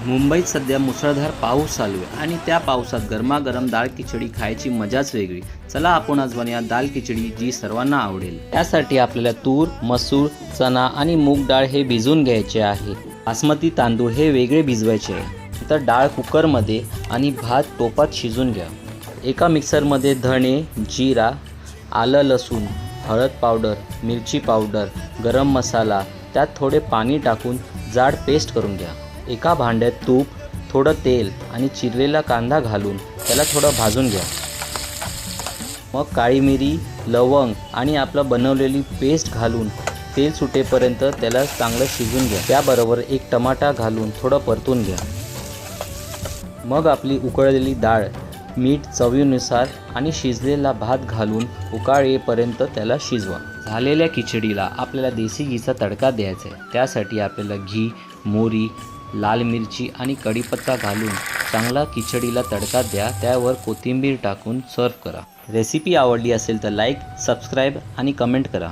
मुंबईत सध्या मुसळधार पाऊस चालू आहे आणि त्या पावसात गरमागरम डाळ खिचडी खायची मजाच वेगळी। चला आपण आज बनवूया डाळ खिचडी जी सर्वांना आवडेल। त्यासाठी आपल्याला तूर, मसूर, चणा आणि मूग डाळ हे भिजवून घ्यायचे आहे। बासमती तांदूळ हे वेगळे भिजवायचे आहे। नंतर डाळ कुकरमध्ये आणि भात टोपात शिजवून घ्या। एका मिक्सरमध्ये धणे, जीरा, आलं लसूण, हळद पावडर, मिरची पावडर, गरम मसाला, त्यात थोडे पाणी टाकून जाड पेस्ट करून घ्या। एका भांड्यात तूप, थोडं तेल आणि चिरलेला कांदा घालून त्याला थोडं भाजून घ्या। मग काळी मिरी, लवंग आणि आपलं बनवलेली पेस्ट घालून तेल सुटेपर्यंत त्याला चांगलं शिजवून घ्या। त्याबरोबर एक टमाटा घालून थोडं परतून घ्या। मग आपली उकळलेली डाळ, मीठ चवीनुसार आणि शिजलेला भात घालून उकाळ येईपर्यंत त्याला शिजवा। झालेल्या खिचडीला आपल्याला देसी घीचा तडका द्यायचा आहे। त्यासाठी आपल्याला घी, मोहरी, लाल मिरची आणि कढीपत्ता घालून चांगला खिचडीला तडका द्या। त्यावर कोथिंबीर टाकून सर्व करा। रेसिपी आवडली असेल तर लाईक, सबस्क्राईब आणि कमेंट करा।